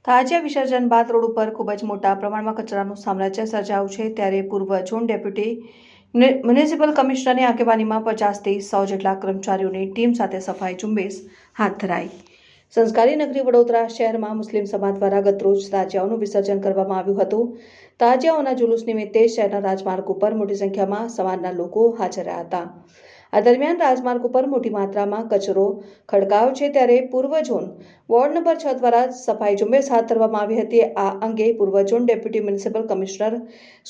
તાજિયા વિસર્જન બાદ રોડ ઉપર ખૂબ જ મોટા પ્રમાણમાં કચરાનું સામ્રાજ્ય સર્જાયું છે ત્યારે પૂર્વ ઝોન ડેપ્યુટી મ્યુનિસિપલ કમિશનરની આગેવાનીમાં 50થી 100 જેટલા કર્મચારીઓની ટીમ સાથે સફાઈ ઝુંબેશ હાથ ધરાઈ। સંસ્કારી નગરી વડોદરા શહેરમાં મુસ્લિમ સમાજ દ્વારા ગતરોજ તાજિયાઓનું વિસર્જન કરવામાં આવ્યું હતું। તાજિયાઓના જુલુસ નિમિત્તે શહેરના રાજમાર્ગ ઉપર મોટી સંખ્યામાં સમાજના લોકો હાજર રહ્યા હતા। આ દરમિયાન રાજમાર્ગ ઉપર મોટી માત્રામાં કચરો ખડકાયો છે ત્યારે પૂર્વ ઝોન વોર્ડ નંબર 6 દ્વારા સફાઈ ઝુંબેશ હાથ ધરવામાં આવી હતી। આ અંગે પૂર્વ zone deputy municipal commissioner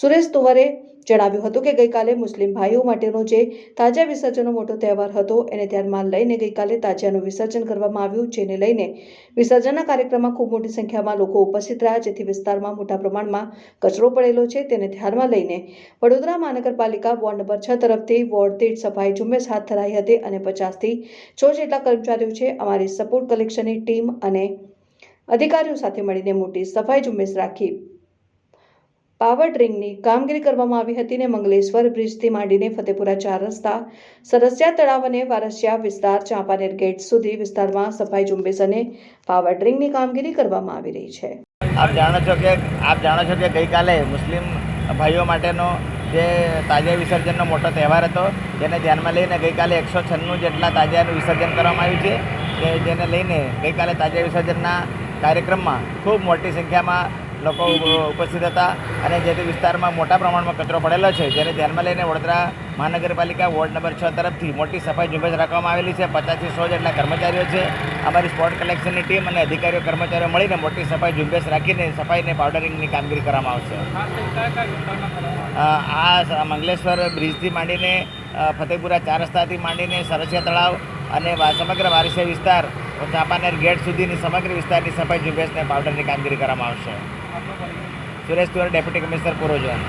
Suresh Toware જણાવ્યું હતું કે ગઈકાલે મુસ્લિમ ભાઈઓ માટેનો જે તાજિયા વિસર્જનનો મોટો તહેવાર હતો એને ધ્યાનમાં લઈને ગઈકાલે તાજિયાનું વિસર્જન કરવામાં આવ્યું, જેને લઈને વિસર્જનના કાર્યક્રમમાં ખૂબ મોટી સંખ્યામાં લોકો ઉપસ્થિત રહ્યા, જેથી વિસ્તારમાં મોટા પ્રમાણમાં કચરો પડેલો છે તેને ધ્યાનમાં લઈને વડોદરા મહાનગરપાલિકા વોર્ડ નંબર 6 તરફથી વોર્ડ દીઠ સફાઈ ઝુંબેશ હાથ ધરાઈ હતી અને 50થી 100 જેટલા કર્મચારીઓ છે અમારી સપોર્ટ કલેક્શનની ટીમ અને અધિકારીઓ સાથે મળીને મોટી સફાઈ ઝુંબેશ રાખી પાવર ડ્રિંકની કામગીરી કરવામાં આવી હતી ને મંગલેશ્વર બ્રિજથી માંડીને ફતેપુરા 4 રસ્તા, સરસિયા તળાવ અને વારસિયા વિસ્તાર, ચાંપાનેર ગેટ સુધી વિસ્તારમાં સફાઈ ઝુંબેશ અને પાવર ડ્રિંકની કામગીરી કરવામાં આવી રહી છે। આપ જાણો છો કે ગઈકાલે મુસ્લિમ ભાઈઓ માટેનો જે તાજિયા વિસર્જનનો મોટો તહેવાર હતો, જેને ધ્યાનમાં લઈને ગઈકાલે 196 જેટલા તાજિયાનું વિસર્જન કરવામાં આવ્યું છે, જેને લઈને ગઈકાલે તાજિયા વિસર્જનના કાર્યક્રમમાં ખૂબ મોટી સંખ્યામાં લોકો ઉપસ્થિત હતા અને જે તે વિસ્તારમાં મોટા પ્રમાણમાં કચરો પડેલો છે, જેને ધ્યાનમાં લઈને વડોદરા મહાનગરપાલિકા વોર્ડ નંબર 6 તરફથી મોટી સફાઈ ઝુંબેશ રાખવામાં આવેલી છે। 50થી 100 જેટલા કર્મચારીઓ છે, અમારી સ્પોટ કલેક્શનની ટીમ અને અધિકારીઓ કર્મચારીઓ મળીને મોટી સફાઈ ઝુંબેશ રાખીને સફાઈને પાવડરિંગની કામગીરી કરવામાં આવશે। આ મંગલેશ્વર બ્રિજથી માંડીને ફતેપુરા 4 રસ્તાથી માંડીને સરસિયા તળાવ અને સમગ્ર વારસિયા વિસ્તાર, ચાંપાનેર ગેટ સુધીની સમગ્ર વિસ્તારની સફાઈ ઝુંબેશને પાવડરની કામગીરી કરવામાં આવશે। સુરેશ તોવરે, ડેપ્યુટી કમિશનર પૂર્વ ઝોન।